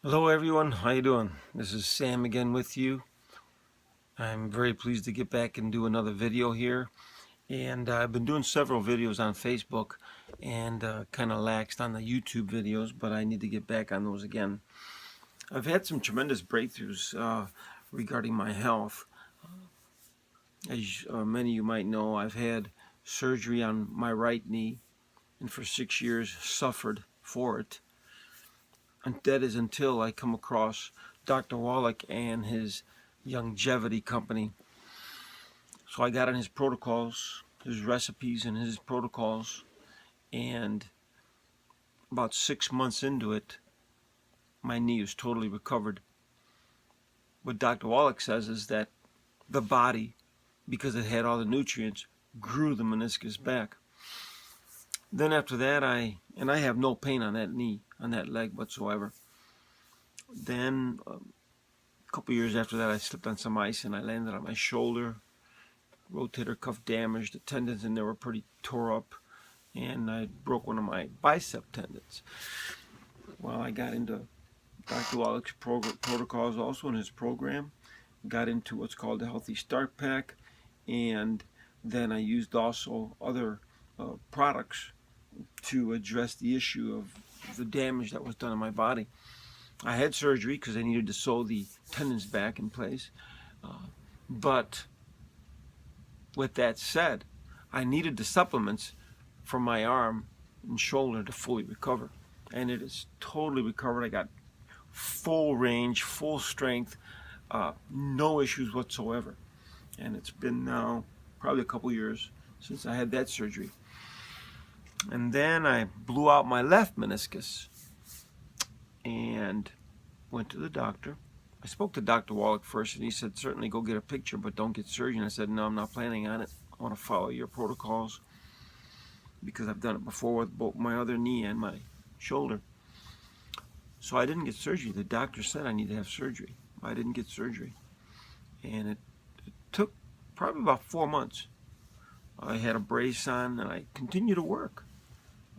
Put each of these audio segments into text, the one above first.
Hello everyone, how you doing? This is Sam again with you. I'm very pleased to get back and do another video here. And I've been doing several videos on Facebook and kind of laxed on the YouTube videos, but I need to get back on those again. I've had some tremendous breakthroughs regarding my health. As many of you might know, I've had surgery on my right knee and for 6 years suffered for it. And that is until I come across Dr. Wallach and his longevity company. So I got on his protocols, his recipes and his protocols, and about 6 months into it, my knee is totally recovered. What Dr. Wallach says is that the body, because it had all the nutrients, grew the meniscus back. Then after that, I have no pain on that knee, on that leg whatsoever. Then a couple years after that, I slipped on some ice and I landed on my shoulder. Rotator cuff damaged, the tendons in there were pretty tore up, and I broke one of my bicep tendons. Well, I got into Dr. Wallach's protocols also in his program, got into what's called the Healthy Start Pack, and then I used also other products to address the issue of the damage that was done in my body. I had surgery because I needed to sew the tendons back in place, but with that said, I needed the supplements for my arm and shoulder to fully recover. And it is totally recovered. I got full range, full strength, no issues whatsoever. And it's been now probably a couple years since I had that surgery. And then I blew out my left meniscus and went to the doctor. I spoke to Dr. Wallach first, and he said, certainly go get a picture, but don't get surgery. And I said, no, I'm not planning on it. I want to follow your protocols because I've done it before with both my other knee and my shoulder. So I didn't get surgery. The doctor said I need to have surgery. I didn't get surgery. And it took probably about 4 months. I had a brace on, and I continued to work.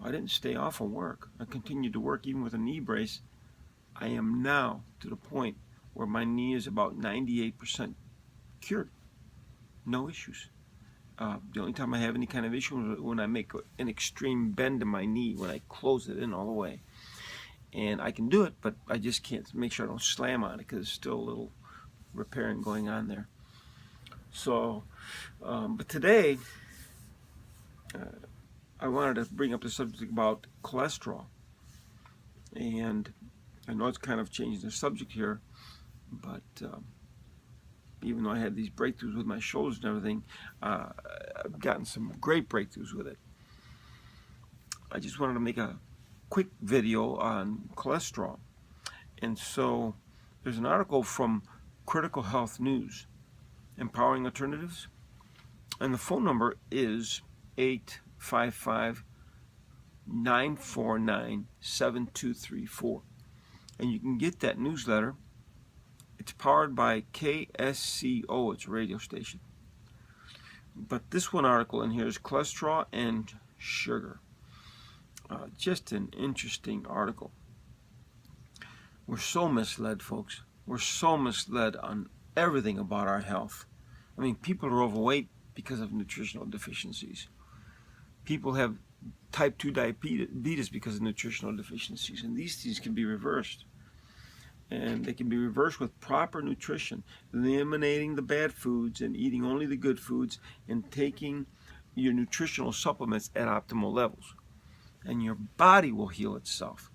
I didn't stay off of work. I continued to work even with a knee brace. I am now to the point where my knee is about 98% cured. No issues. The only time I have any kind of issue is when I make an extreme bend in my knee, when I close it in all the way. And I can do it, but I just can't make sure I don't slam on it because there's still a little repairing going on there. So, but today, I wanted to bring up the subject about cholesterol. And I know it's kind of changing the subject here, but even though I had these breakthroughs with my shoulders and everything, I've gotten some great breakthroughs with it. I just wanted to make a quick video on cholesterol. And so there's an article from Critical Health News, Empowering Alternatives, and the phone number is 855-949-7234. And you can get that newsletter. It's powered by KSCO, it's a radio station. But this one article in here is cholesterol and sugar. Just an interesting article. We're so misled, folks. We're so misled on everything about our health. I mean, people are overweight because of nutritional deficiencies. People have type 2 diabetes because of nutritional deficiencies, and these things can be reversed. And they can be reversed with proper nutrition, eliminating the bad foods and eating only the good foods and taking your nutritional supplements at optimal levels. And your body will heal itself.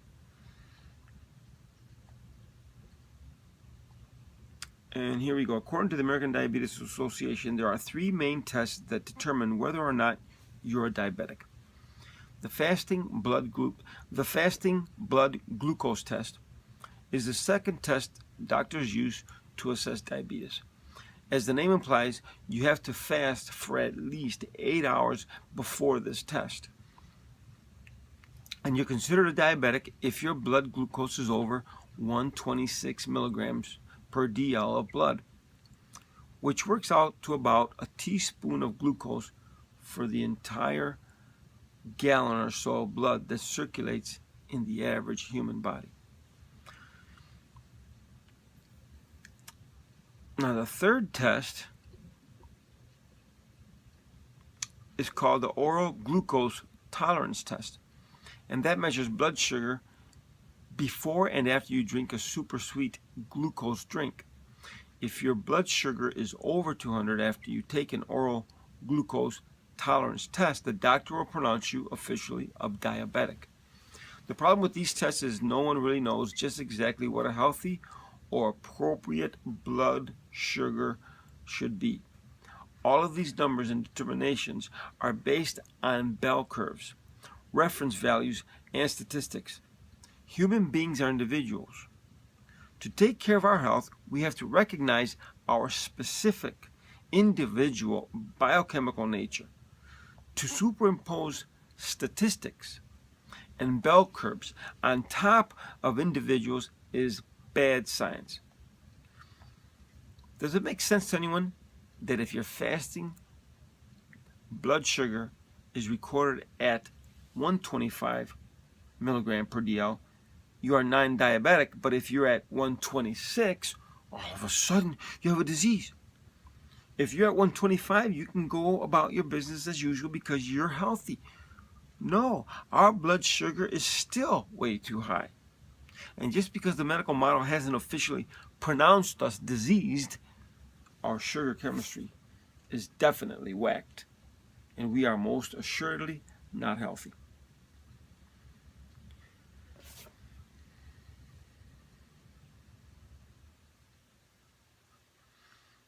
And here we go. According to the American Diabetes Association, there are 3 main tests that determine whether or not you're a diabetic. The fasting blood glucose test is the second test doctors use to assess diabetes. As the name implies, you have to fast for at least 8 hours before this test. And you're considered a diabetic if your blood glucose is over 126 milligrams per DL of blood, which works out to about a teaspoon of glucose for the entire gallon or so of blood that circulates in the average human body. Now the third test is called the oral glucose tolerance test, and that measures blood sugar before and after you drink a super sweet glucose drink. If your blood sugar is over 200 after you take an oral glucose tolerance test, the doctor will pronounce you officially a diabetic. The problem with these tests is no one really knows just exactly what a healthy or appropriate blood sugar should be. All of these numbers and determinations are based on bell curves, reference values, and statistics. Human beings are individuals. To take care of our health, we have to recognize our specific individual biochemical nature. To superimpose statistics and bell curves on top of individuals is bad science. Does it make sense to anyone that if you're fasting, blood sugar is recorded at 125 milligram per DL, you are non-diabetic, but if you're at 126, all of a sudden you have a disease. If you're at 125, you can go about your business as usual because you're healthy. No, our blood sugar is still way too high. And just because the medical model hasn't officially pronounced us diseased, our sugar chemistry is definitely whacked. And we are most assuredly not healthy.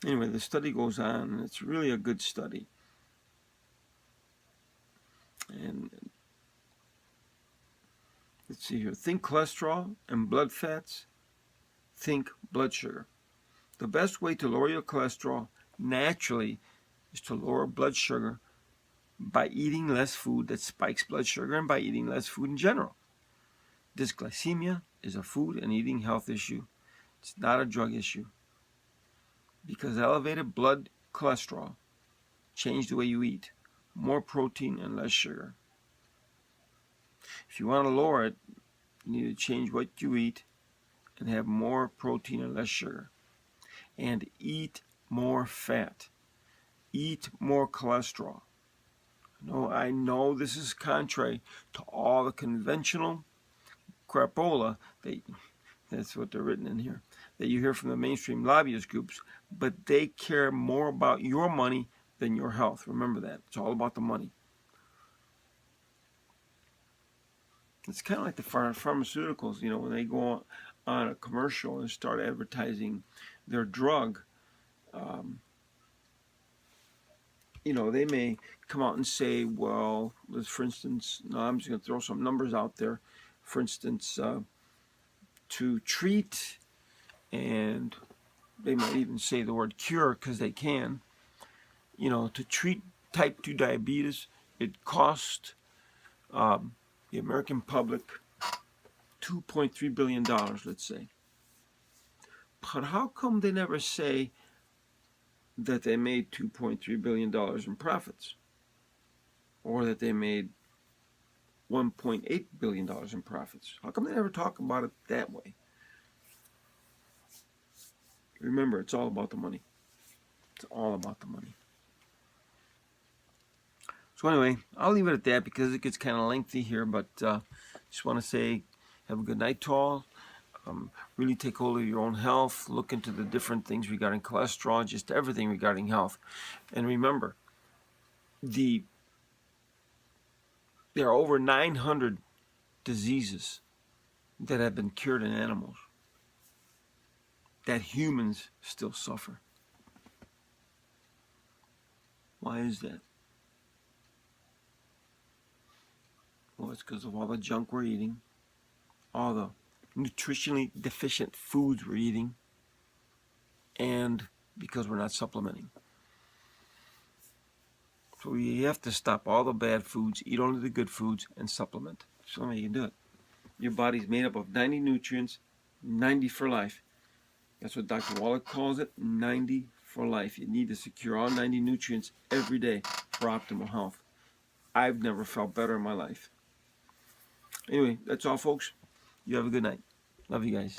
Anyway, the study goes on, and it's really a good study. And let's see here. Think cholesterol and blood fats. Think blood sugar. The best way to lower your cholesterol naturally is to lower blood sugar by eating less food that spikes blood sugar and by eating less food in general. Dysglycemia is a food and eating health issue. It's not a drug issue. Because elevated blood cholesterol change the way you eat. More protein and less sugar. If you want to lower it, you need to change what you eat and have more protein and less sugar. And eat more fat. Eat more cholesterol. I know this is contrary to all the conventional crapola, that's what they're written in here, that you hear from the mainstream lobbyist groups, but they care more about your money than your health. Remember that. It's all about the money. It's kind of like the pharmaceuticals, when they go on a commercial and start advertising their drug, they may come out and say, well, for instance, I'm just going to throw some numbers out there. For instance, to treat, and they might even say the word cure because they can, to treat type 2 diabetes, it cost the American public $2.3 billion, let's say. But how come they never say that they made $2.3 billion in profits? Or that they made $1.8 billion in profits? How come they never talk about it that way? Remember, it's all about the money. It's all about the money. So anyway, I'll leave it at that because it gets kind of lengthy here, but just want to say have a good night to all. Really take hold of your own health. Look into the different things regarding cholesterol, just everything regarding health. And remember, there are over 900 diseases that have been cured in animals that humans still suffer. Why is that? Well, it's because of all the junk we're eating, all the nutritionally deficient foods we're eating, and because we're not supplementing. So we have to stop all the bad foods, eat only the good foods, and supplement. That's the only way you can do it. Your body's made up of 90 nutrients, 90 for life. That's what Dr. Wallach calls it, 90 for life. You need to secure all 90 nutrients every day for optimal health. I've never felt better in my life. Anyway, that's all, folks. You have a good night. Love you guys.